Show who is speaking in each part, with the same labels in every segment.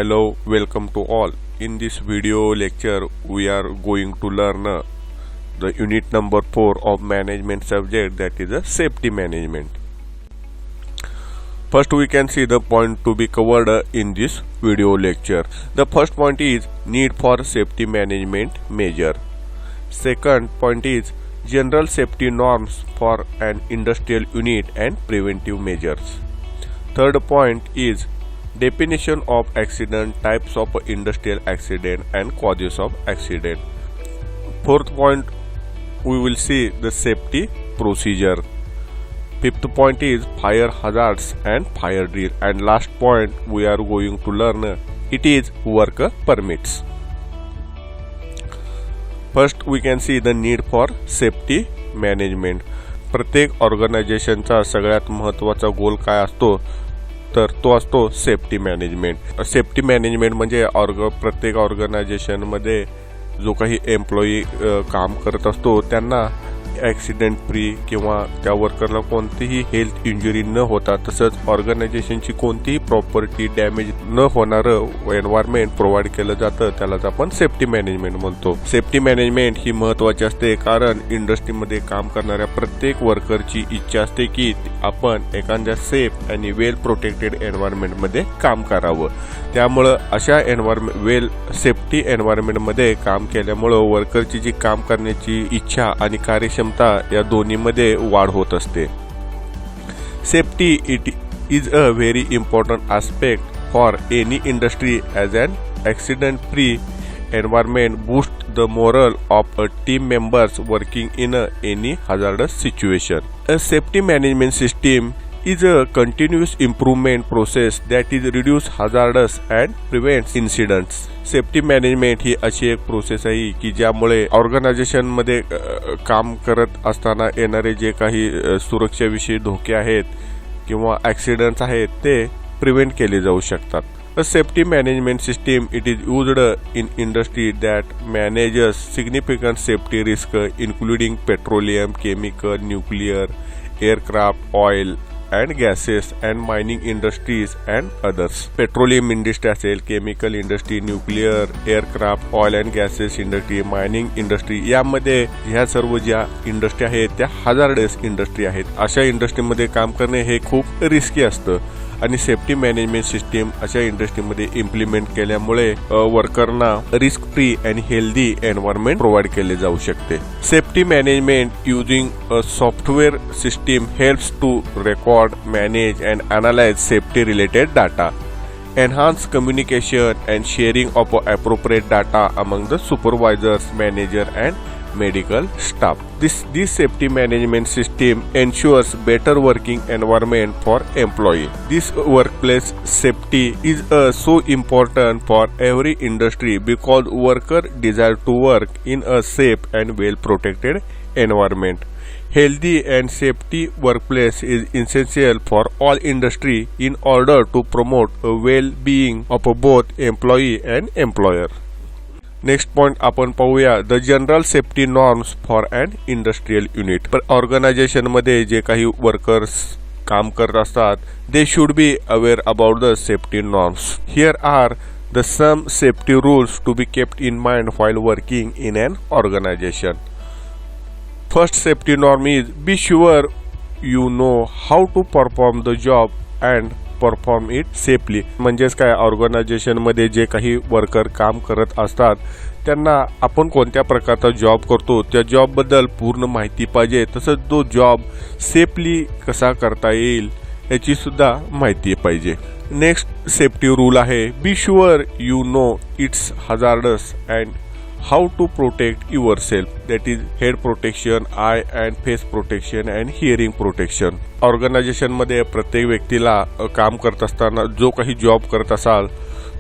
Speaker 1: Hello, welcome to all. In this video lecture we are going to learn the unit number 4 of management subject, that is safety management. First we can see the point to be covered in this video lecture. The first point is need for safety management measure. Second point is general safety norms for an industrial unit and preventive measures. Third point is definition of accident, types of industrial accident and causes of accident. Fourth point, we will see the safety procedure. Fifth point is fire hazards and fire drill, and last point we are going to learn it is work permits. First we can see the need for safety management. प्रत्येक ऑर्गनायझेशनचा सगळ्यात महत्त्वाचा गोल काय असतो तर तो असतो safety management. Safety management म्हणजे प्रत्येक ऑर्गनायझेशन मध्ये जो काही एम्प्लॉई काम करत असतो त्यांना ॲक्सिडेंट फ्री किंवा त्या वर्करला कोणतीही हेल्थ इंजुरी न होता तसंच ऑर्गनायझेशनची कोणतीही प्रॉपर्टी डॅमेज न होणारं एन्व्हायरमेंट प्रोव्हाइड केलं जातं, त्यालाच आपण सेफ्टी मॅनेजमेंट म्हणतो. सेफ्टी मॅनेजमेंट ही महत्त्वाची असते कारण इंडस्ट्रीमध्ये काम करणाऱ्या प्रत्येक वर्करची इच्छा असते की आपण एखाद्या सेफ आणि वेल प्रोटेक्टेड एन्व्हायरमेंटमध्ये काम करावं. त्यामुळं अशा वेल सेफ्टी एन्व्हायरमेंटमध्ये काम केल्यामुळं वर्करची जी काम करण्याची इच्छा आणि कार्यक्षमता या दोन्हीमध्ये वाढ होत असते. Safety it is a very important aspect for any industry as an accident free environment boost the moral of a team members working in any hazardous situation. A safety management system is a continuous improvement process that is reduce hazards and prevents incidents. Safety management ही अशी एक process आहे की ज्यामुळे organisation मध्ये काम करत असताना येणारे जे काही सुरक्षेविषयी धोके आहेत किंवा ॲक्सिडेंट्स आहेत ते प्रिव्हेंट केले जाऊ शकतात. A safety management system it is used in industry that manages significant safety risk including petroleum, chemical, nuclear, aircraft, oil and gases and mining industries and others. Petroleum industry असेल, chemical industry, nuclear, aircraft, oil and gases industry, mining industry यामध्ये ह्या सर्व ज्या industry आहेत त्या hazardous industry आहेत. अशा इंडस्ट्रीमध्ये काम करणे हे खूप रिस्की असतं आणि सेफ्टी मॅनेजमेंट सिस्टीम अशा इंडस्ट्रीमध्ये इम्प्लिमेंट केल्यामुळे वर्करना रिस्क फ्री आणि हेल्दी एन्व्हायरमेंट प्रोव्हाइड केले जाऊ शकते. Safety management using a software system helps to record, manage and analyse safety related data, enhance communication and sharing of appropriate data among the supervisors, manager and medical staff. This safety management system ensures better working environment for employee. This workplace safety is so important for every industry because worker desire to work in a safe and well protected environment. Healthy and safety workplace is essential for all industry in order to promote a well-being of both employee and employer. Next point आपण पाहूया the general safety norms for an industrial unit. Organisation मध्ये जे काही workers काम करत असतात they should be aware about the safety norms. Here are the some safety rules to be kept in mind while working in an organisation. First safety norm is be sure you know how to perform the job and perform it safely. म्हणजेच काय, organisation मध्ये जे काही worker काम करत असतात त्यांना आपण कोणत्या प्रकारचा जॉब करतो त्या जॉब बद्दल पूर्ण माहिती पाहिजे, तसंच तो जॉब सेफली कसा करता येईल याची सुद्धा माहिती पाहिजे. नेक्स्ट सेफ्टी रूल आहे be sure you know its hazards and how to protect yourself, that is head protection, eye and face protection and hearing protection. Organisation मध्ये प्रत्येक व्यक्तीला काम करत असताना जो काही जॉब करत असाल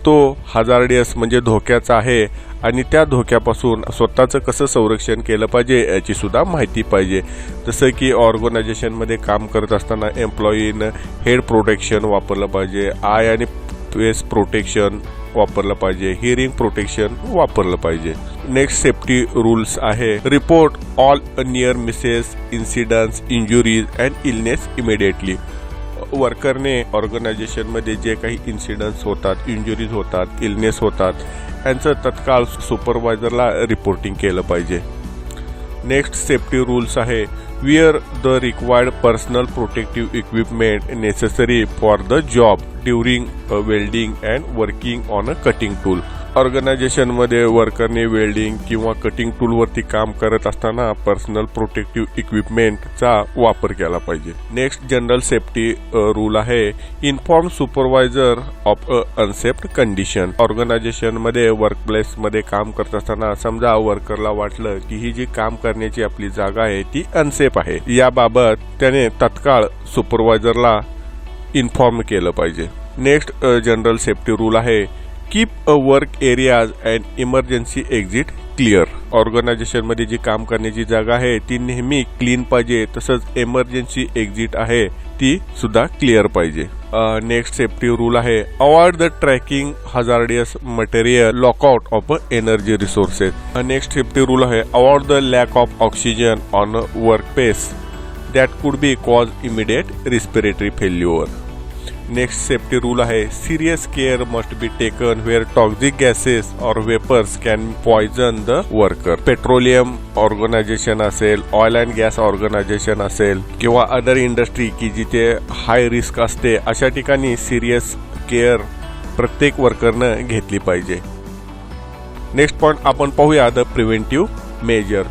Speaker 1: तो हजार्डियस म्हणजे धोक्याचा आहे आणि त्या धोक्यापासून स्वतःचं कसं संरक्षण केलं पाहिजे याची सुद्धा माहिती पाहिजे. जसं की ऑर्गनायझेशन मध्ये काम करत असताना एम्प्लॉईनं हेड प्रोटेक्शन वापरलं पाहिजे, आय आणि फेस प्रोटेक्शन वापरलं पाहिजे, हिअरिंग प्रोटेक्शन वापरलं पाहिजे. नेक्स्ट सेफ्टी रूल्स आहे report all near misses, incidents, injuries and illness immediately. वर्करने ऑर्गनायझेशनमध्ये जे काही इन्सिडेंट्स होतात, इंजुरीज होतात, इलनेस होतात यांचं तत्काळ सुपरवायझरला रिपोर्टिंग केलं पाहिजे. नेक्स्ट सेफ्टी रूल्स आहे where the required personal protective equipment necessary for the job during welding and working on a cutting tool. ऑर्गनायझेशनमध्ये वर्करने वेल्डिंग किंवा कटिंग टूलवरती काम करत असताना पर्सनल प्रोटेक्टिव्ह इक्विपमेंटचा वापर केला पाहिजे. नेक्स्ट जनरल सेफ्टी रूल आहे inform supervisor of a unsafe condition. ऑर्गनायझेशनमध्ये वर्कप्लेसमध्ये काम करत असताना समजा वर्करला वाटलं की ही जी काम करण्याची आपली जागा आहे ती अनसेफ आहे, याबाबत त्याने तत्काळ सुपरवायझरला इन्फॉर्म केलं पाहिजे. नेक्स्ट जनरल सेफ्टी रूल आहे keep a work areas and emergency exit clear. ऑर्गनायझेशनमध्ये जी काम करण्याची जागा आहे ती नेहमी क्लीन पाहिजे, तसंच इमर्जन्सी एक्झिट आहे ती सुद्धा क्लिअर पाहिजे. नेक्स्ट सेफ्टी रूल आहे avoid the tracking hazardous material lockout of energy resources. Next safety rule आहे avoid the lack of oxygen on work place that could be cause immediate respiratory failure. Next safety rule आहे serious care must be taken where toxic gases or vapours can poison the worker. Petroleum organisation असेल, oil and gas organisation असेल किंवा other industry की जिथे high risk असते, अशा ठिकाणी serious care प्रत्येक वर्करनं घेतली पाहिजे. नेक्स्ट पॉइंट आपण पाहूया द प्रिव्हेंटिव्ह मेजर.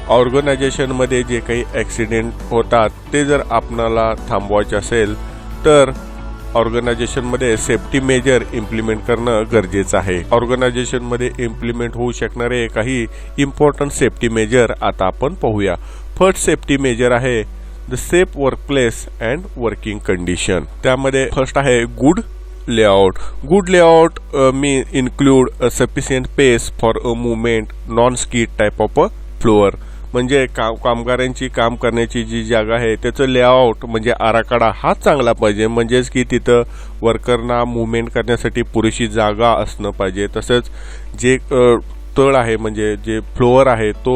Speaker 1: ऑर्गनायझेशनमध्ये जे काही ॲक्सिडेंट होतात ते जर आपणाला थांबवायचे असेल तर ऑर्गनायझेशनमध्ये सेफ्टी मेजर इम्प्लिमेंट करणं गरजेचं आहे. ऑर्गनायझेशनमध्ये इम्प्लिमेंट होऊ शकणारे काही इम्पॉर्टंट सेफ्टी मेजर आता आपण पाहूया. फर्स्ट सेफ्टी मेजर आहे the safe workplace and working condition. त्यामध्ये फर्स्ट आहे good layout. Good layout may include a sufficient space for a movement non skid type of a floor. म्हणजे कामगारांची काम करण्याची जी जागा आहे त्याचं लेआउट म्हणजे आराखडा हा चांगला पाहिजे, म्हणजेच की तिथं वर्करना मुवमेंट करण्यासाठी पुरेशी जागा असणं पाहिजे. तसंच जे तळ आहे म्हणजे जे फ्लोअर आहे तो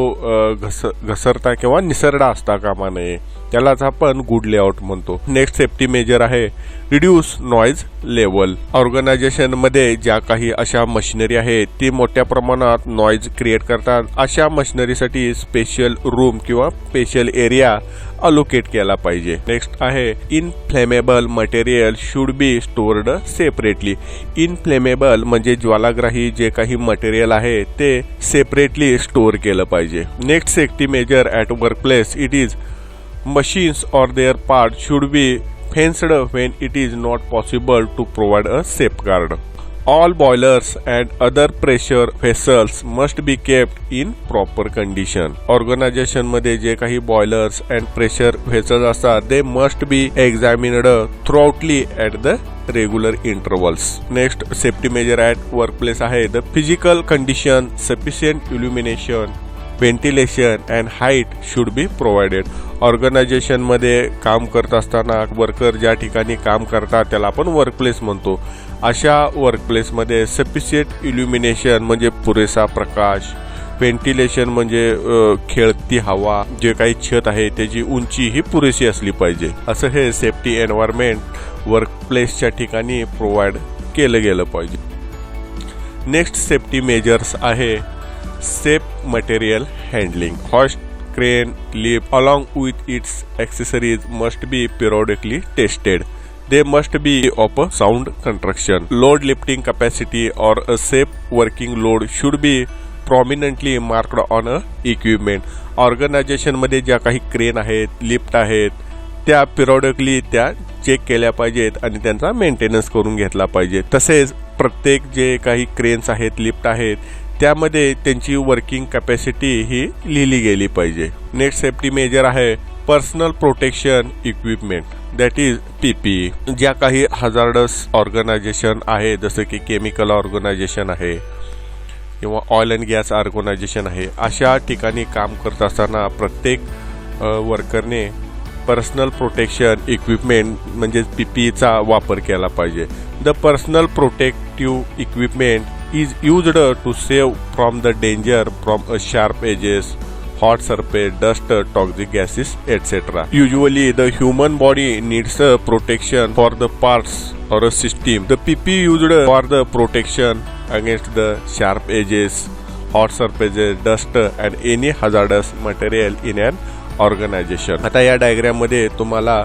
Speaker 1: घसरता किंवा निसरडा असता कामा नये, त्यालाच आपण गुड लेआउट म्हणतो. नेक्स्ट सेफ्टी मेजर आहे रिड्यूस नॉइज लेवल. ऑर्गनायझेशनमध्ये ज्या काही अशा मशिनरी आहेत ती मोठ्या प्रमाणात नॉइज क्रिएट करतात, अशा मशिनरीसाठी स्पेशल रूम किंवा स्पेशल एरिया अलोकेट केला पाहिजे. नेक्स्ट आहे inflammable material should be stored separately. Inflammable म्हणजे ज्वालाग्राही जे काही मटेरियल आहे ते सेपरेटली स्टोअर केलं पाहिजे. Next safety major at workplace it is machines or their parts should be fenced when it is not possible to provide a safeguard. All boilers and other pressure vessels must be kept in proper condition. Organization मध्ये जे काही boilers and pressure vessels असतात they must be examined thoroughly at the regular intervals. Next safety measure at workplace आहे the physical condition, sufficient illumination, ventilation and height should be provided. ऑर्गनायझेशनमध्ये काम करत असताना worker ज्या ठिकाणी काम करतात त्याला आपण वर्कप्लेस म्हणतो. अशा वर्कप्लेसमध्ये सफिशियंट इल्युमिनेशन म्हणजे पुरेसा प्रकाश, व्हेंटिलेशन म्हणजे खेळती हवा, जे काही छत आहे त्याची उंची ही पुरेशी असली पाहिजे. असं हे सेफ्टी एन्व्हायरमेंट वर्कप्लेसच्या ठिकाणी प्रोव्हाइड केलं गेलं पाहिजे. नेक्स्ट सेफ्टी मेजर्स आहे safe material handling. Host, crane, lift along with its accessories must be periodically tested. They must be of a sound construction. Load lifting capacity or a safe working load should be prominently marked on a equipment. Organisation मध्ये ज्या काही crane आहेत, lift आहेत, त्या पिरियॉडिकली त्या check केल्या पाहिजेत आणि त्यांचा मेंटेनन्स करून घेतला पाहिजे. तसेच प्रत्येक जे काही क्रेन्स आहेत, लिफ्ट आहेत त्यामध्ये त्यांची वर्किंग कॅपॅसिटी ही लिहिली गेली पाहिजे. नेक्स्ट सेफ्टी मेजर आहे personal protection equipment that is PPE. ज्या काही हजार्डस ऑर्गनायझेशन आहे जसं की केमिकल ऑर्गनायझेशन आहे किंवा ऑइल अँड गॅस ऑर्गनायझेशन आहे, अशा ठिकाणी काम करत असताना प्रत्येक वर्करने पर्सनल प्रोटेक्शन इक्विपमेंट म्हणजे पीपीईचा वापर केला पाहिजे. The personal protective equipment is used to save from the danger from sharp edges, hot surface, dust, toxic gases, etc. Usually, the human body needs a protection for the parts or a system. The PP used for the protection against the sharp edges, hot surfaces, dust, and any hazardous material in an organization. आता या diagram मध्ये तुम्हाला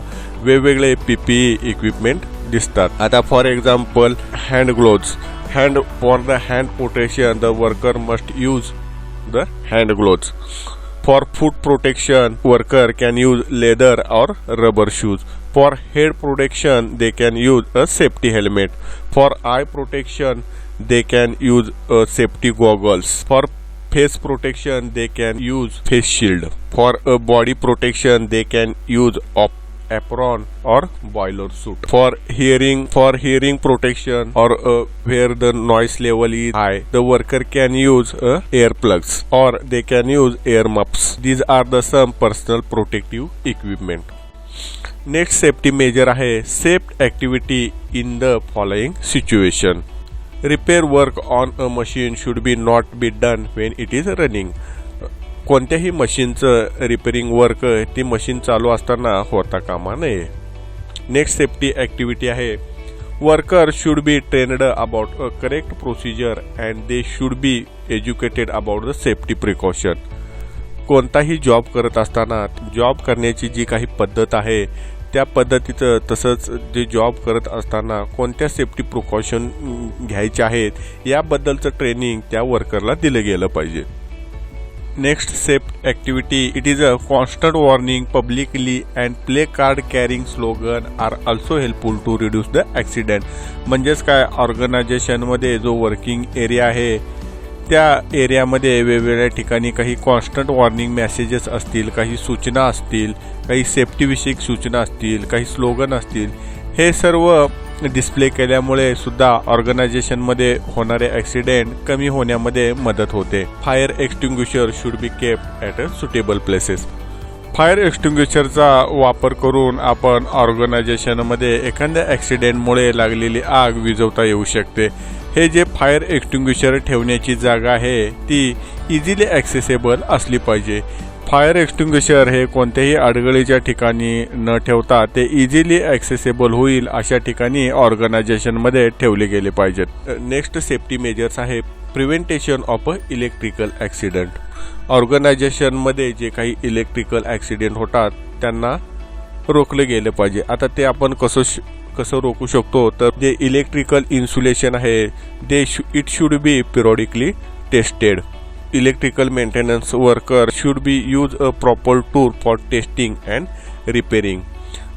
Speaker 1: वेगवेगळे PPE equipment दिसतात. आता for example hand gloves. Hand for the hand protection, the worker must use the hand gloves. For foot protection, worker can use leather or rubber shoes. For head protection, they can use a safety helmet. For eye protection, they can use safety goggles. For face protection, they can use face shield. For body protection, they can use apron or boiler suit. For hearing protection or where the noise level is high, the worker can use earplugs or they can use ear muffs. These are the some personal protective equipment. Next safety measure आहे safe activity in the following situation. Repair work on a machine should be not be done when it is running. कोणत्याही मशीनचं repairing work ती machine चालू असताना होता कामा नये. Next safety activity आहे worker should be trained about a correct procedure and they should B educated about the safety precaution. कोणताही job करत असताना जॉब करण्याची जी काही पद्धत आहे त्या पद्धतीचं तसंच जे जॉब करत असताना कोणत्या सेफ्टी प्रिकॉशन घ्यायचे आहेत याबद्दलचं ट्रेनिंग त्या वर्करला दिलं गेलं पाहिजे. Next safe activity, it is a constant warning publicly and play card carrying slogan are also helpful to reduce the accident. म्हणजेच काय ऑर्गनायझेशन मध्ये जो वर्किंग एरिया आहे त्या एरियामध्ये वेगवेगळ्या ठिकाणी काही कॉन्स्टंट वॉर्निंग मेसेजेस असतील, काही सूचना असतील, काही सेफ्टी विषयक सूचना असतील, काही स्लोगन असतील, हे सर्व डिस्प्ले केल्यामुळे सुद्धा ऑर्गनायझेशन मध्ये होणारे ऍक्सिडेंट कमी होण्यामध्ये मदत होते. Fire extinguisher should be kept at a suitable places. Fire एक्सटिंग्विशरचा वापर करून आपण ऑर्गनायझेशन मध्ये एखाद्या ऍक्सिडेंटमुळे लागलेली आग विझवता येऊ शकते. हे जे फायर एक्सटिंग्विशर ठेवण्याची जागा आहे ती इझिली ॲक्सेसेबल असली पाहिजे. फायर एक्सटिंग्विशर हे कोणत्याही अडगळीच्या ठिकाणी न ठेवता ते इझिली ॲक्सेसेबल होईल अशा ठिकाणी ऑर्गनायझेशनमध्ये ठेवले गेले पाहिजेत. नेक्स्ट सेफ्टी मेजर्स आहे प्रिव्हेंटेशन ऑफ अ इलेक्ट्रिकल ॲक्सिडेंट. ऑर्गनायझेशनमध्ये जे काही इलेक्ट्रिकल ॲक्सिडेंट होतात त्यांना रोखले गेले पाहिजे. आता ते आपण कसं रोखू शकतो तर जे इलेक्ट्रिकल इन्सुलेशन आहे it should be periodically tested. Electrical maintenance worker should be use a proper tool for testing and repairing.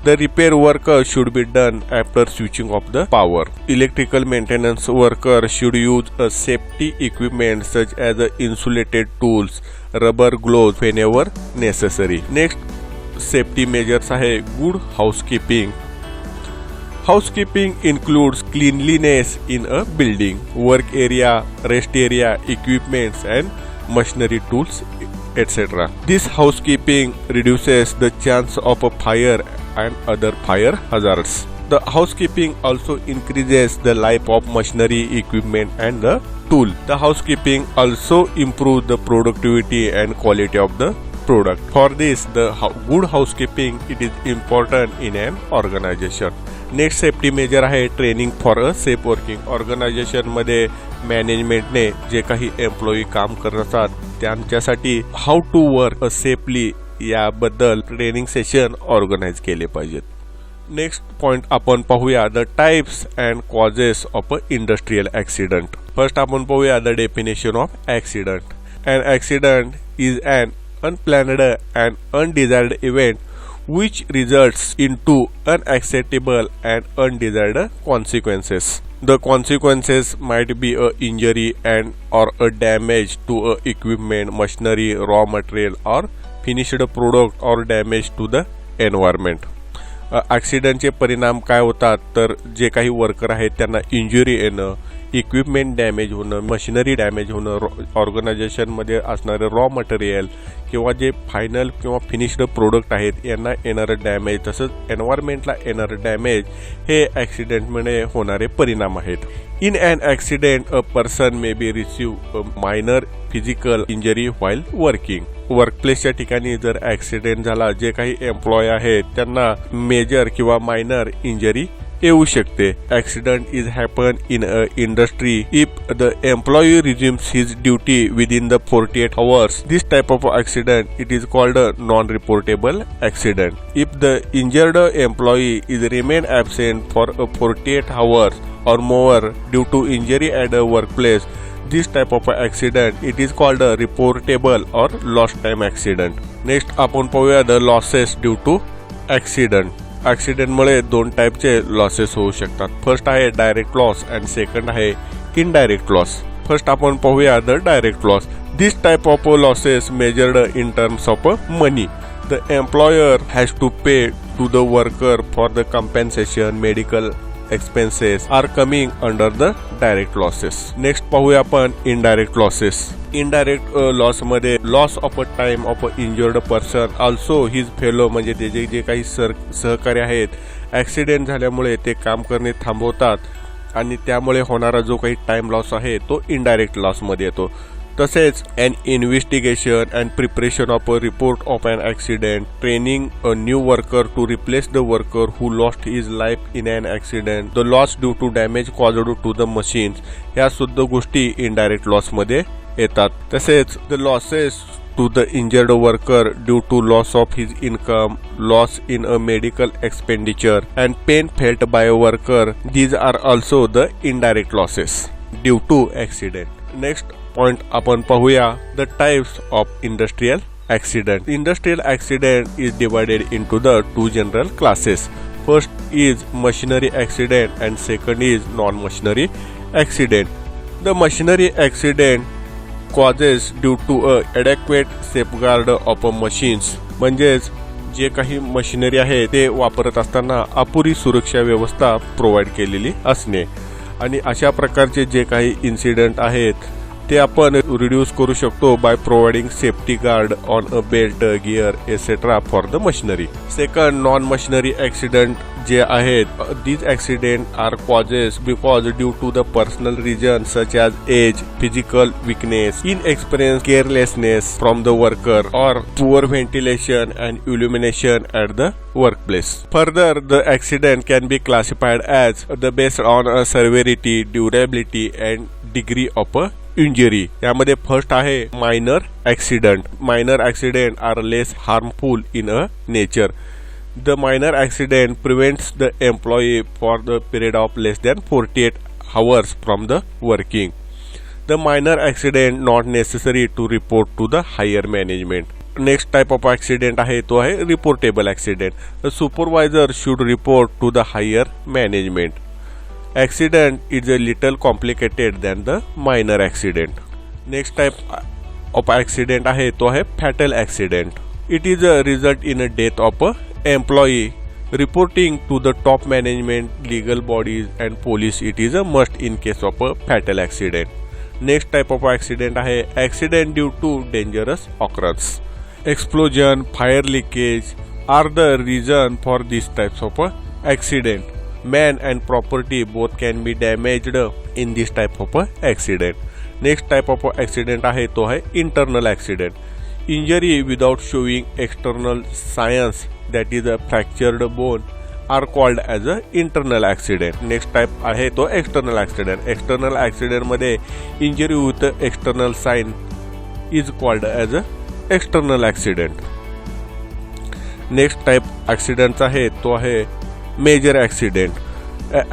Speaker 1: The repair work should be done after switching off the power. Electrical maintenance worker should use a safety equipment such as insulated tools, rubber gloves whenever necessary. Next safety measures आहे good housekeeping. Housekeeping includes cleanliness in a building, work area, rest area, equipments and machinery tools, etc. This housekeeping reduces the chance of a fire and other fire hazards. The housekeeping also increases the life of machinery, equipment and the tool. The housekeeping also improves the productivity and quality of the product. For this, the good housekeeping it is important in an organization. Next safety measure आहे training for a safe working. ऑर्गनायझेशनमध्ये मॅनेजमेंटने जे काही employee काम करतात त्यांच्यासाठी how to work a safely याबद्दल training session organise केले पाहिजेत. नेक्स्ट पॉइंट आपण पाहूया the types and causes of a industrial accident. First आपण पाहूया the definition of accident. An accident is an unplanned and undesired event which results into unacceptable and undesired consequences. The consequences might be a injury and or a damage to a equipment, machinery, raw material or finished product or damage to the environment. ॲक्सिडेंटचे परिणाम काय होतात तर जे काही worker आहेत त्यांना injury येणं, equipment damage होणं, मशिनरी डॅमेज होणं, ऑर्गनायझेशनमध्ये असणारे रॉ मटेरियल किंवा जे फायनल किंवा फिनिश्ड प्रोडक्ट आहेत यांना येणारं डॅमेज, तसंच एन्व्हायरमेंटला येणारं डॅमेज हे ॲक्सिडेंटमुळे होणारे परिणाम आहेत. In an accident a person may be receive a minor physical injury while working. वर्कप्लेसच्या ठिकाणी जर ॲक्सिडेंट झाला, जे काही एम्प्लॉय आहेत त्यांना मेजर किंवा मायनर इंजरी येऊ शकते. Accident is happen in a industry if the employee resumes his duty within the 48 hours. This type of accident it is called a non-reportable accident. If the injured employee is remain absent for 48 hours or more due to injury at a workplace, this type of accident it is called a reportable or lost time accident. Next आपण पाहूया the losses due to accident. ॲक्सिडेंटमुळे दोन टाईपचे losses होऊ शकतात. First आहे direct loss and second आहे indirect loss. First आपण पाहूया the direct loss. This type of losses measured in terms of money. The employer has to pay to the worker for the compensation, medical expenses are coming under the direct losses. Next पाहूया आपण indirect losses. Indirect loss मध्ये loss of a time of a injured person also his fellow म्हणजे त्याचे जे काही सहकारी आहेत accident झाल्यामुळे ते काम करणे थांबवतात आणि त्यामुळे होणारा जो काही टाइम लॉस आहे तो इनडायरेक्ट लॉस मध्ये येतो. तसेच an investigation and preparation of a report of an accident, training a new worker to replace the worker who lost his life in an accident, the loss due to damage caused to the machines, ह्या सुद्धा गोष्टी indirect loss मध्ये येतात. तसेच the losses to the injured worker due to loss of his income, loss in a medical expenditure and pain felt by a worker, these are also the indirect losses due to accident. Next point आपण पाहूया the types of industrial accident. Industrial accident is divided into the two general classes. First is machinery accident and second is non-machinery accident. The machinery accident causes due to a adequate safeguard of machines. म्हणजेच जे काही machinery आहे ते वापरत असताना अपुरी सुरक्षा व्यवस्था प्रोव्हाइड केलेली असणे आणि अशा प्रकारचे जे काही इन्सिडेंट आहेत ते आपण रिड्यूस करू शकतो by providing safety guard on a belt, gear etcetera for the machinery. Second non machinery accident जे आहेत, these accident are causes because due to the personal reason such as age, physical weakness, inexperience, carelessness from the worker or poor ventilation and illumination at the workplace. Further, the accident can be classified as based on a severity, durability and degree of a injury. यामध्ये first आहे minor accident. Minor accident are less harmful in a nature. The minor accident prevents the employee for the period of less than 48 hours from the working. The minor accident not necessary to report to the higher management. Next type of accident आहे तो आहे reportable accident. The supervisor should report to the higher management. Accident is a little complicated than the minor accident. Next type of accident आहे तो आहे fatal accident. It is a result in a death of a employee. Reporting to the top management, legal bodies and police it is a must in case of a fatal accident. Next type of accident आहे accident due to dangerous occurrence. Explosion, fire leakage are the reason for these types of accident. Man and property both can be damaged in this type of accident. Next type of accident आहे तो है internal accident. Injury without showing external signs, that is a fractured bone, are called as a internal accident. Next type आहे तो external accident. External accident मध्ये injury with external sign is called as a external accident. Next type accident आहे तो आहे major accident.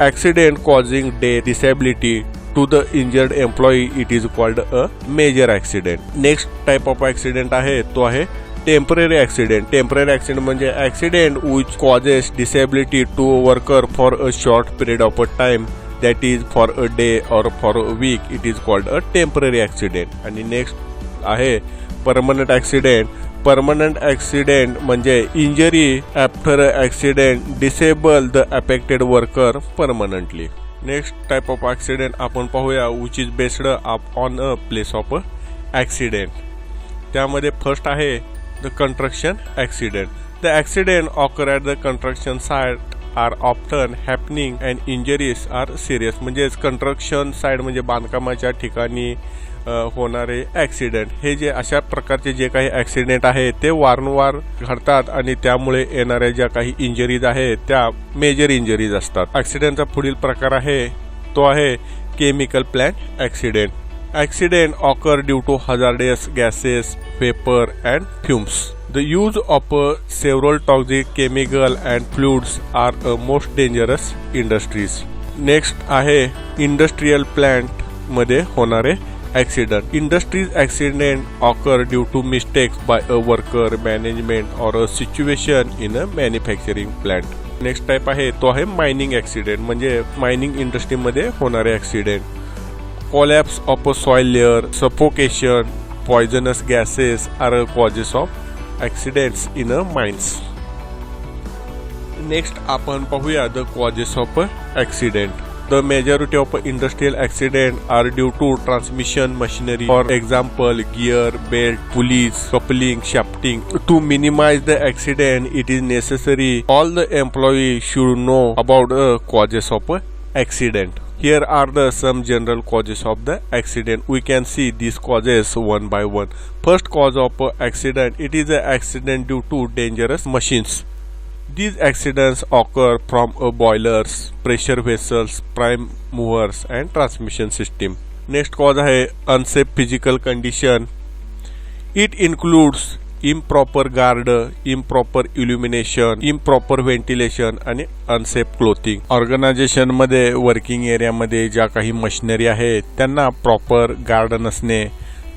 Speaker 1: Accident causing death, disability to the injured employee it is called a major accident. Next type of accident आहे तो आहे temporary accident. Temporary accident म्हणजे accident which causes disability to a worker for a short period of a time, that is for a day or for a week, it is called a temporary accident. आणि next आहे permanent accident. Permanent accident म्हणजे injury after accident disable the affected worker permanently. Next type of accident आपण पाहूया which is based up on a place of accident. त्यामध्ये first आहे the construction accident. The accident occur at the construction site are often happening and injuries are serious. म्हणजेच construction site म्हणजे बांधकामाच्या ठिकाणी होणारे accident, हे जे अशा प्रकारचे जे काही ॲक्सिडेंट आहेत ते वारंवार घडतात आणि त्यामुळे येणाऱ्या ज्या काही इंजरीज आहेत त्या मेजर इंजरीज असतात. ॲक्सिडेंटचा पुढील प्रकार आहे तो आहे chemical plant accident. Accident occur due to hazardous gases, vapour and fumes. The use of several toxic chemical and fluids are most dangerous industries. Next आहे इंडस्ट्रियल प्लांट मध्ये होणारे accident. Industries accident occur due to mistakes by a worker, management or a situation in a manufacturing plant. Next type आहे तो आहे mining accident, म्हणजे mining इंडस्ट्रीमध्ये होणारे accident. Collapse of a soil layer, suffocation, poisonous gases are causes of accidents in a mines. Next आपण पाहूया the causes of accident. The majority of industrial accident are due to transmission machinery, for example gear, belt, pulleys, coupling, shafting. To minimise the accident it is necessary all the employee should know about the causes of accident. Here are the some general causes of the accident. We can see these causes one by one. First cause of accident, it is an accident due to dangerous machines. These accidents occur from boilers, pressure vessels, prime movers and transmission system. Next cause है unsafe physical condition. It includes improper guard, improper illumination, improper ventilation आणि unsafe clothing. Organisation मध्ये working एरियामध्ये ज्या काही machinery आहेत त्यांना proper guard नसणे,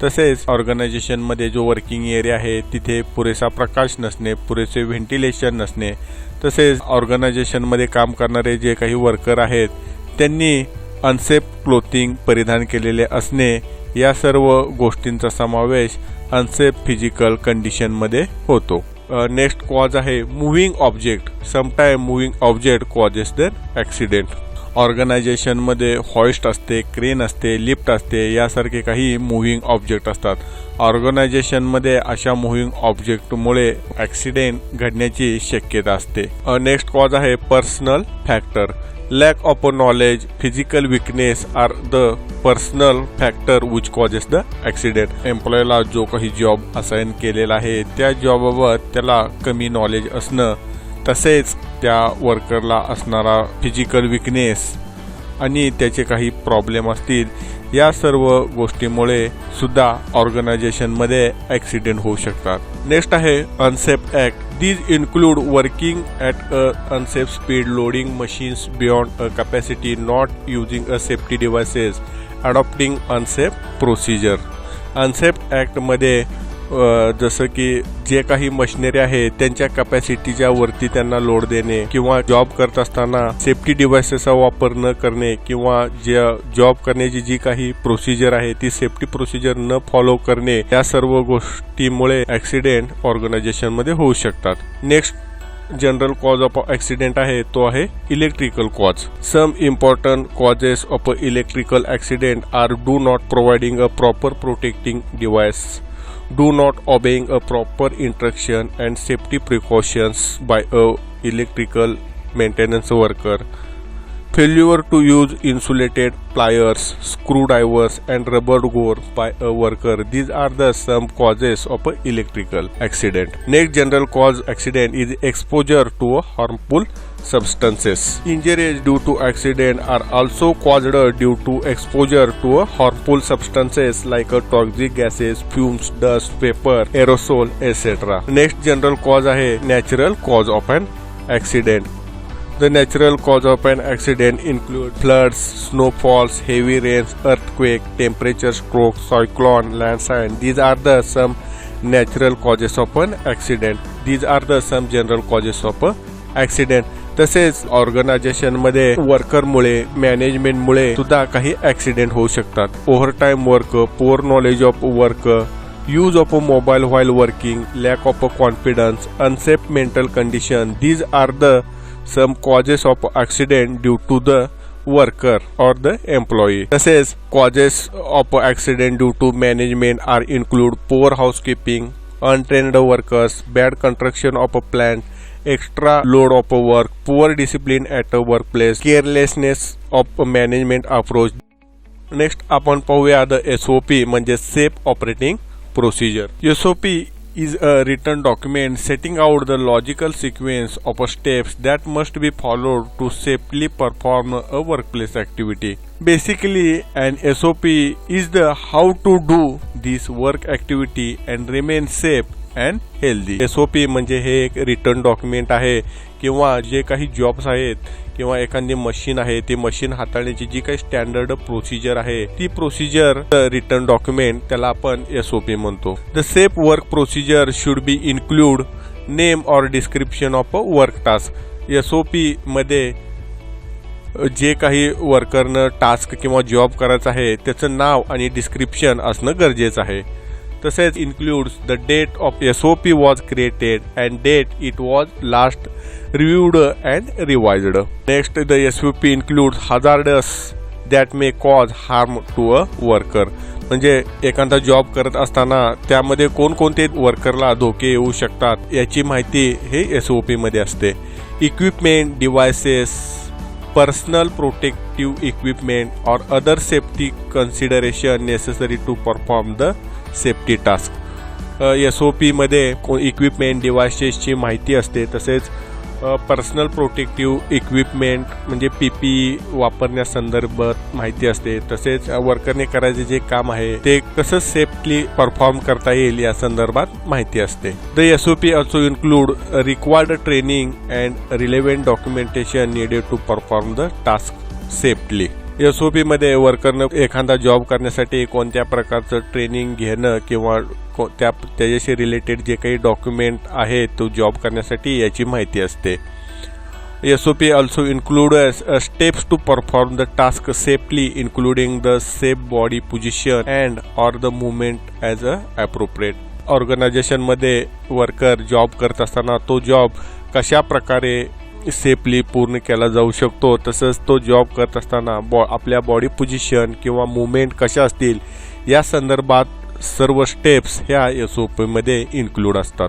Speaker 1: तसेच ऑर्गनायझेशन मध्ये जो वर्किंग एरिया आहे तिथे पुरेसा प्रकाश नसणे, पुरेसे व्हेंटिलेशन नसणे, तसेच ऑर्गनायझेशन मध्ये काम करणारे जे काही वर्कर आहेत त्यांनी अनसेफ क्लोथिंग परिधान केलेले असणे, या सर्व गोष्टींचा समावेश अनसेफ फिजिकल कंडिशन मध्ये होतो. नेक्स्ट कॉज आहे moving object. Sometime moving object causes the accident. Organisation मध्ये हॉइस्ट असते, क्रेन असते, लिफ्ट असते, यासारखे काही मुव्हिंग ऑब्जेक्ट असतात. ऑर्गनायझेशन मध्ये अशा मुव्हिंग ऑब्जेक्टमुळे ॲक्सिडेंट घडण्याची शक्यता असते. नेक्स्ट कॉज आहे personal factor. Lack of knowledge, physical weakness are the personal factor which causes the accident. एम्प्लॉयला जो काही जॉब असाइन केलेला आहे त्या जॉबबाबत त्याला कमी नॉलेज असणं, तसेच त्या वर्करला असणारा फिजिकल विकनेस आणि त्याचे काही प्रॉब्लेम असतील, या सर्व गोष्टीमुळे सुद्धा ऑर्गनायझेशन मध्ये ॲक्सिडेंट होऊ शकतात. नेक्स्ट आहे unsafe act. These include working at unsafe speed, loading machines beyond a capacity, not using a safety devices, adopting unsafe procedure. Unsafe Act मध्ये जसं की जे काही मशिनरी आहे त्यांच्या कॅपॅसिटीच्या वरती त्यांना लोड देणे, किंवा जॉब करत असताना सेफ्टी डिव्हाइसेसचा वापर न करणे, किंवा जॉब करण्याची जी काही प्रोसिजर आहे ती सेफ्टी प्रोसिजर न फॉलो करणे, या सर्व गोष्टीमुळे ॲक्सिडेंट ऑर्गनायझेशन मध्ये होऊ शकतात. Next general cause of accident आहे तो आहे electrical cause. Some important causes of electrical accident are do not providing a proper protecting device, do not obeying a proper instruction and safety precautions by a electrical maintenance worker, failure to use insulated pliers, screwdrivers and rubber gore by a worker. These are the some causes of a electrical accident. Next general cause accident is exposure to harmful substances. Injuries due to accident are also caused due to exposure to harmful substances like toxic gases, fumes, dust, vapor, aerosol, etc. Next general cause आहे natural cause of an accident. The natural cause of an accident include floods, snowfalls, heavy rains, earthquake, temperature stroke, cyclone, landslide. These are the some natural causes of an accident. These are the some general causes of an accident. तसेच organisation मध्ये वर्करमुळे, मॅनेजमेंटमुळे सुद्धा काही accident होऊ शकतात. Overtime work, poor knowledge of work, use of a mobile while working, lack of a confidence, unsafe mental condition. These are the some causes of accident due to the worker or the employee. तसेच causes of accident due to management are include poor housekeeping, untrained workers, bad construction of a plant, extra load of work, poor discipline at a workplace, carelessness of management approach. Next आपण पाहूया the SOP म्हणजे safe operating procedure. SOP is a written document setting out the logical sequence of steps that must be followed to safely perform a workplace activity. Basically, an SOP is the how to do this work activity and remain safe and healthy. SOP म्हणजे हे एक return document आहे किंवा जे काही jobs आहेत किंवा एखादी मशीन आहे ती मशीन हाताळण्याची जी काही स्टँडर्ड प्रोसिजर आहे ती प्रोसिजर रिटर्न डॉक्युमेंट त्याला आपण SOP म्हणतो. The safe work procedure should be include name or description of a work task. SOP मध्ये जे काही वर्करनं टास्क किंवा जॉब करायचा आहे त्याचं नाव आणि डिस्क्रिप्शन असणं गरजेचं आहे. तसेच includes the date of SOP was created and date it was last reviewed and revised. Next the SOP includes hazardous that may cause harm to a worker. म्हणजे एखादा जॉब करत असताना त्यामध्ये कोणकोणते वर्करला धोके येऊ शकतात याची माहिती हे SOP मध्ये असते. Equipment, devices, personal protective equipment or other safety consideration necessary to perform the safety task. SOP मध्ये इक्विपमेंट, डिव्हायसेसची माहिती असते. तसेच पर्सनल प्रोटेक्टिव्ह इक्विपमेंट म्हणजे PPE वापरण्यासंदर्भात माहिती असते. तसेच वर्करने करायचे जे काम आहे ते कसं सेफली परफॉर्म करता येईल या संदर्भात माहिती असते. The SOP also include required training and relevant documentation needed to perform the task safely. SOP मध्ये वर्करनं एखादा जॉब करण्यासाठी कोणत्या प्रकारचं ट्रेनिंग घेणं किंवा त्याच्याशी रिलेटेड जे काही डॉक्युमेंट आहे तो जॉब करण्यासाठी याची माहिती असते. SOP also include steps to perform the task safely including the safe body position and or the movement as a appropriate. ऑर्गनायझेशनमध्ये वर्कर जॉब करत असताना तो जॉब कशा प्रकारे सेफली पूर्ण केला जाऊ शकतो तसंच तो जॉब करत असताना आपल्या बॉडी पोझिशन किंवा मुवमेंट कशा असतील या संदर्भात सर्व स्टेप्स ह्या SOP मध्ये इन्क्लूड असतात.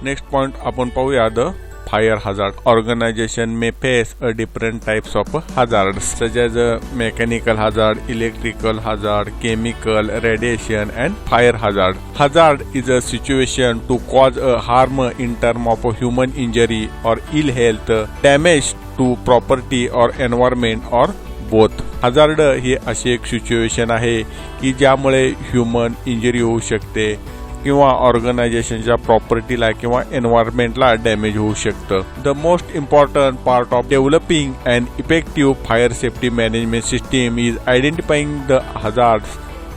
Speaker 1: नेक्स्ट पॉइंट आपण पाहूया the fire hazard. Organisation may face a different types of hazards such as mechanical hazard, electrical hazard, chemical, radiation and fire hazard. Hazard is a situation to cause a harm in term of human injury or ill health, damage to property or environment or both. Hazard ही अशी एक situation आहे की ज्यामुळे human injury होऊ शकते किंवा ऑर्गनायझेशनच्या प्रॉपर्टीला किंवा एन्व्हायरमेंटला डॅमेज होऊ शकतं. The most important part of developing and effective fire safety management system is identifying the hazards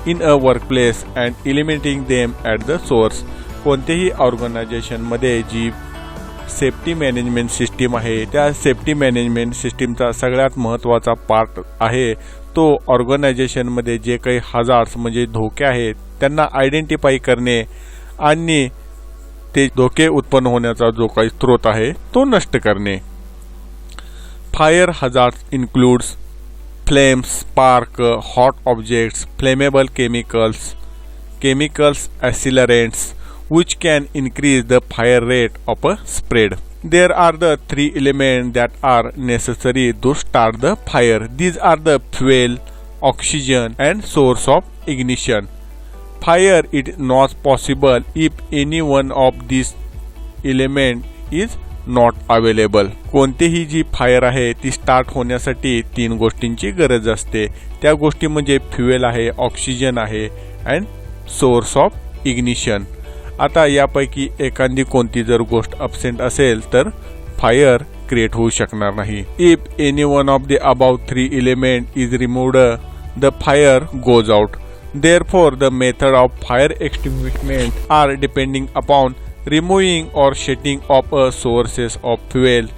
Speaker 1: in a workplace and eliminating them at the source. कोणत्याही ऑर्गनायझेशनमध्ये जी सेफ्टी मॅनेजमेंट सिस्टीम आहे त्या सेफ्टी मॅनेजमेंट सिस्टीमचा सगळ्यात महत्त्वाचा part आहे तो ऑर्गनायझेशनमध्ये जे काही हजार्ड्स म्हणजे धोके आहेत त्यांना आयडेंटिफाई करणे आणि ते धोके उत्पन्न होण्याचा जो काही स्रोत आहे तो नष्ट करणे. Fire hazards includes flames, spark, hot objects, flammable chemicals, accelerants which can increase the fire rate of a spread. There are the three elements that are necessary to start the fire. These are the fuel, oxygen and source of ignition. Fire is not possible if any one of these elements is not available. कोणतीही जी fire आहे ती start होण्यासाठी तीन गोष्टींची गरज असते. त्या गोष्टी म्हणजे फ्युएल आहे, ऑक्सिजन आहे अँड सोर्स ऑफ इग्निशन. आता यापैकी एखादी कोणती जर गोष्ट अब्सेंट असेल तर फायर क्रिएट होऊ शकणार नाही. If any one of the above three element is removed the fire goes out. Therefore, the method of fire extinguishment are depending upon removing or shutting off sources of fuel,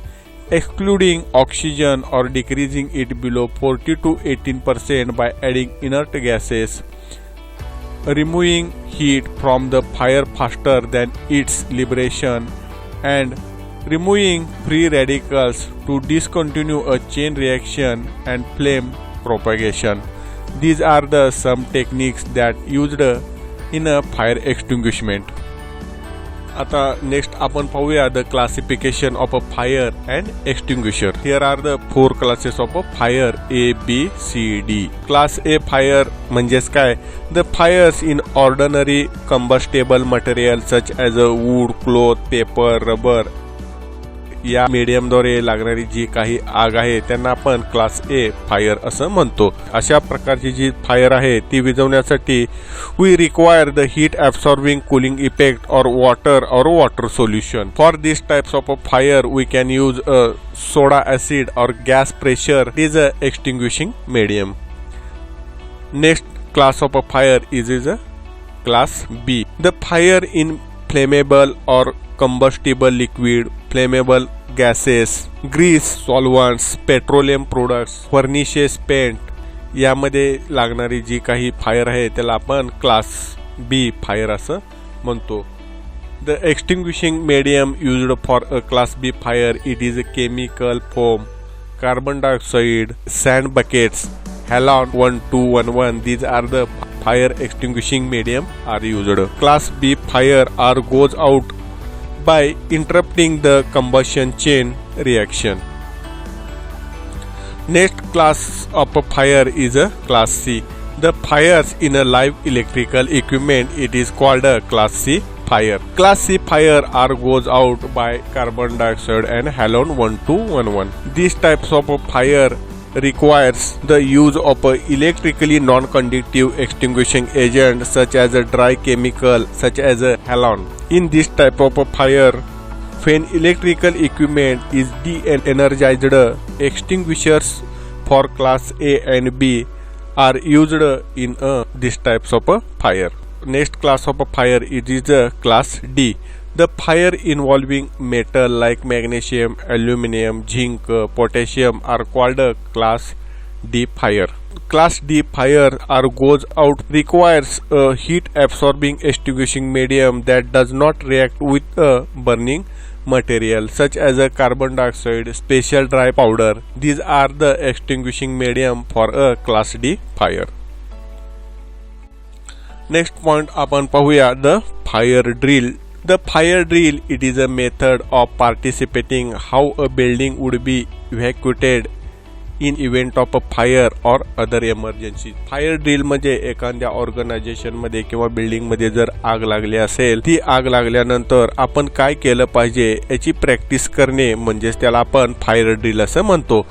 Speaker 1: excluding oxygen or decreasing it below 40 to 18% by adding inert gases, removing heat from the fire faster than its liberation, and removing free radicals to discontinue a chain reaction and flame propagation. These are the some techniques that used in a fire extinguishment. आता next आपण पाहूया the classification of a fire and extinguisher. Here are the 4 classes of a fire ABCD. Class A fire म्हणजेच काय? The fires in ordinary combustible material such as a wood, cloth, paper, rubber या मीडियमद्वारे लागणारी जी काही आग आहे त्यांना आपण क्लास A फायर असं म्हणतो. अशा प्रकारची जी फायर आहे ती विझवण्यासाठी we require the heat absorbing cooling effect or water solution. For this types of a fire we can use a soda acid or gas pressure is a extinguishing medium. Next class of a fire is a class B. The fire in flammable or combustible liquid, flammable gases, grease, solvents, petroleum products, furnaces, paint यामध्ये लागणारी जी काही fire आहे त्याला आपण class B fire असं म्हणतो. The extinguishing medium used for a class B fire it is a chemical foam, carbon dioxide, sand buckets, halon 1211. These are the fire extinguishing medium are used. Class B fire are goes out by interrupting the combustion chain reaction. Next class of a fire is a class C. The fires in a live electrical equipment it is called a class C fire. Class C fire are goes out by carbon dioxide and halon 1211. These types of a fire requires the use of a electrically non-conductive extinguishing agent such as a dry chemical such as a halon. In this type of a fire, when electrical equipment is de-energized, extinguishers for class A and B are used in this types of a fire. Next class of a fire it is a class D. The fire involving metal like magnesium, aluminum, zinc, potassium are called a class D fire. Class D fire are goes out requires a heat absorbing extinguishing medium that does not react with a burning material such as a carbon dioxide, special dry powder. These are the extinguishing medium for a class D fire. Next point आपण पाहूया the fire drill. The fire drill it is a method of participating how a building would be evacuated in event of a fire or other emergency. Fire drill म्हणजे एखाद्या organisation मध्ये किंवा building मध्ये जर आग लागली असेल ती आग लागल्यानंतर आपण काय केलं पाहिजे याची प्रॅक्टिस करणे म्हणजेच त्याला आपण फायर ड्रिल असं म्हणतो.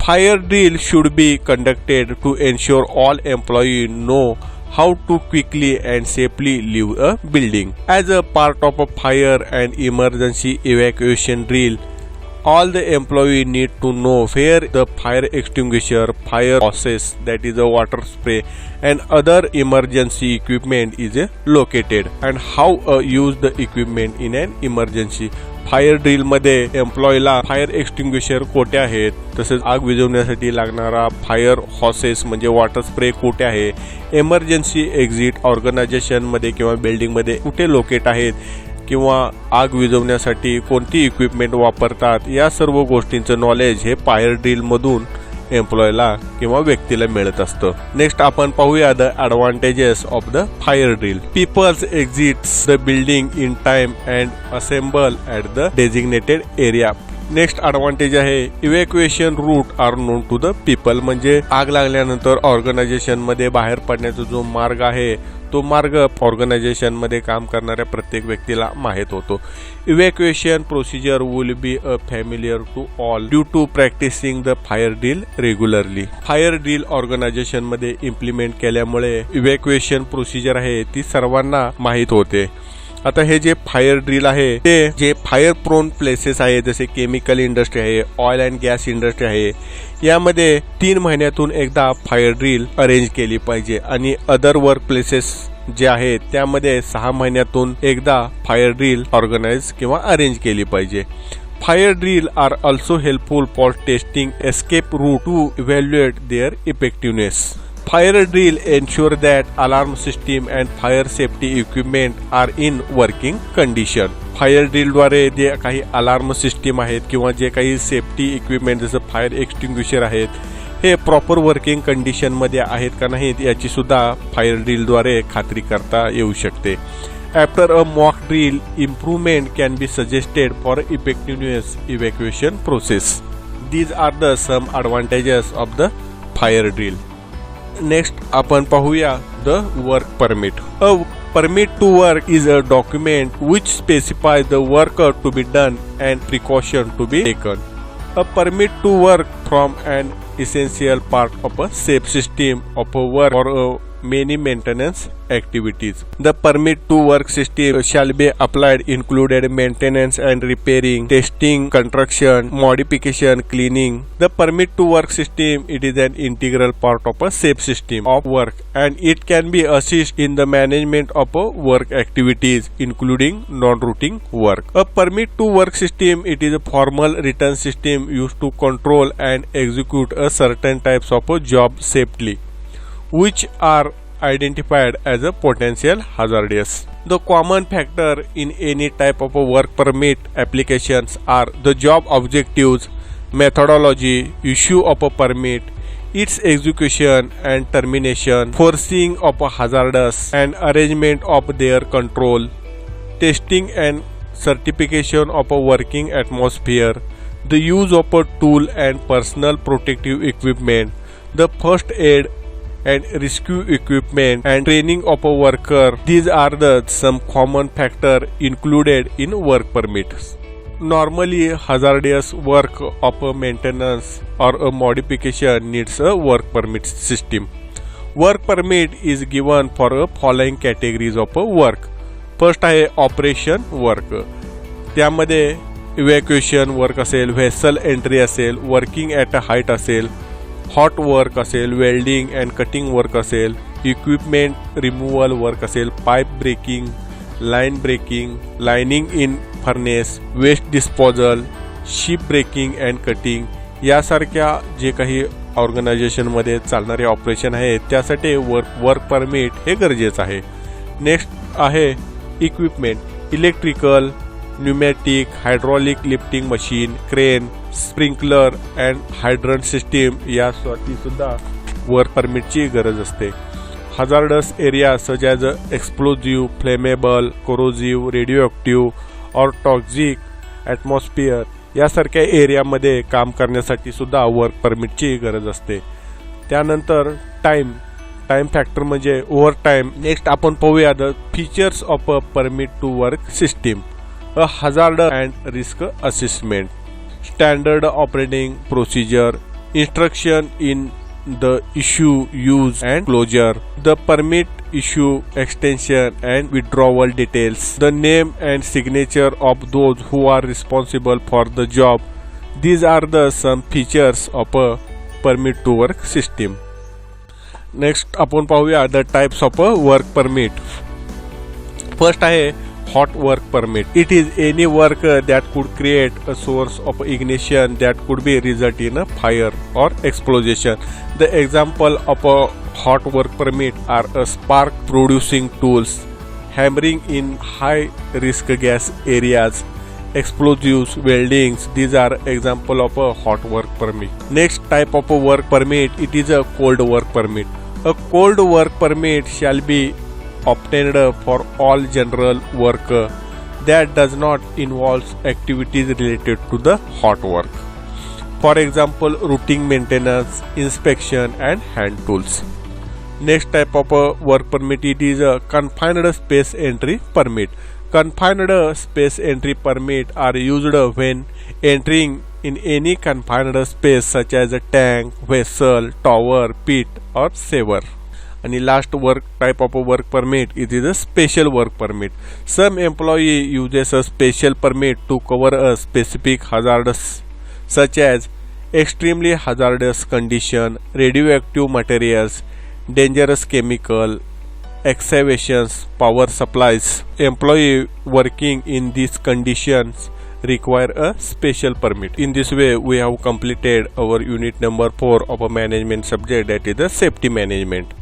Speaker 1: Fire drill should be conducted to ensure all employee know how to quickly and safely leave a building. As a part of a fire and emergency evacuation drill, all the employee need to know where the fire extinguisher, fire hoses that is a water spray and other emergency equipment is located and how use the equipment in an emergency. Fire drill मध्ये एम्प्लॉयला fire extinguisher कोठे आहेत, तसेच आग विझवण्यासाठी लागणारा fire houses म्हणजे water spray कोठे आहे, एमर्जन्सी एक्झिट ऑर्गनायझेशन मध्ये किंवा बिल्डिंग मध्ये कुठे लोकेट आहेत किंवा आग विझवण्यासाठी कोणती इक्विपमेंट वापरतात या सर्व गोष्टींचं नॉलेज हे फायर ड्रिल मधून एम्प्लॉयला किंवा व्यक्तीला मिळत असतं. नेक्स्ट आपण पाहूया the advantages of the fire drill. Peoples exits the building in time and assemble at the designated area. Next advantage आहे evacuation route are known to the people. म्हणजे आग लागल्यानंतर ऑर्गनायझेशन मध्ये बाहेर पडण्याचा जो मार्ग आहे तो मार्ग ऑर्गनायझेशन मध्ये काम करणाऱ्या प्रत्येक व्यक्तीला माहित होतो. Evacuation procedure will be a familiar to all due to practising the fire drill regularly. Fire drill organisation मध्ये इम्प्लिमेंट केल्यामुळे इव्हॅक्युएशन प्रोसिजर आहे ती सर्वांना माहित होते. आता हे जे फायर ड्रिल आहे ते जे फायर प्रोन प्लेसेस आहे जसे केमिकल इंडस्ट्री आहे, ऑइल अँड गॅस इंडस्ट्री आहे, यामध्ये 3 महिन्यातून एकदा फायर ड्रिल अरेंज केली पाहिजे आणि अदर वर्क प्लेसेस जे आहेत त्यामध्ये 6 महिन्यातून एकदा फायर ड्रिल ऑर्गनाइज किंवा अरेंज केली पाहिजे. Fire drill are also helpful for testing escape route to evaluate their effectiveness. Fire drill ensure that alarm system and fire safety equipment are in working condition. Fire ड्रिलद्वारे जे काही alarm system आहेत किंवा जे काही safety equipment जसं fire extinguisher आहेत हे प्रॉपर वर्किंग कंडिशनमध्ये आहेत का नाहीत याची सुद्धा फायर ड्रिलद्वारे खात्री करता येऊ शकते. After a mock drill, improvement can be suggested for effectiveness evacuation process. These are the some advantages of the fire drill. Next, आपण पाहूया the work permit. A permit to work is a document which specifies the work to be done and precaution to be taken. A permit to work from an essential part of a safe system of a work or a many maintenance activities. The permit to work system shall be applied included maintenance and repairing, testing, construction, modification, cleaning. The permit to work system it is an integral part of a safe system of work and it can be assist in the management of work activities including non-routine work. A permit to work system it is a formal written system used to control and execute a certain types of job safely, which are identified as a potential hazardous. The common factor in any type of a work permit applications are the job objectives, methodology, issue of a permit, its execution and termination, foreseeing of a hazardous and arrangement of their control, testing and certification of a working atmosphere, the use of a tool and personal protective equipment, the first aid and rescue equipment and training of a worker. These are the some common factor included in work permits. Normally hazardous work of a maintenance or a modification needs a work permit system. Work permit is given for a following categories of a work. First आहे operation work, त्यामध्ये evacuation work असेल, vessel entry असेल, working at a height असेल, hot work असेल, welding and cutting work असेल, equipment removal work असेल, pipe breaking, line breaking, lining in furnace, waste disposal, ship breaking and cutting यासारख्या जे काही ऑर्गनायझेशनमध्ये चालणारे ऑपरेशन आहेत त्यासाठी वर्क परमिट हे गरजेचं आहे. नेक्स्ट आहे equipment, electrical, pneumatic, hydraulic lifting machine, crane, sprinkler and hydrant system यासाठी सुद्धा वर्क परमिटची गरज असते. Hazardous area such as explosive, flammable, corrosive, radio or toxic atmosphere यासारख्या एरियामध्ये काम करण्यासाठी सुद्धा वर्क परमिटची गरज असते. त्यानंतर टाइम फॅक्टर म्हणजे ओव्हर टाइम. नेक्स्ट आपण पाहूया the features of a permit to work system. A hazard and risk assessment, standard operating procedure, instruction in the issue, use and closure, the permit issue, extension and withdrawal details, the name and signature of those who are responsible for the job. These are the some features of a permit to work system. Next आपण पाहूया the types of a work permit. First आहे hot work permit. It is any work that could create a source of ignition that could be result in a fire or explosion. The example of a hot work permit are a spark producing tools, hammering in high risk gas areas, explosives, weldings. These are example of a hot work permit. Next type of a work permit, it is a cold work permit. A cold work permit shall be obtained for all general work that does not involve activities related to the hot work. For example, routine maintenance, inspection and hand tools. Next type of work permit, it is a confined space entry permit. Confined space entry permit are used when entering in any confined space such as a tank, vessel, tower, pit or sewer. And last work type of a work permit, it is a special work permit. Some employee uses a special permit to cover a specific hazards such as extremely hazardous condition, radioactive materials, dangerous chemical, excavations, power supplies. Employee working in these conditions require a special permit. In this way, we have completed our unit number 4 of a management subject, that is the safety management.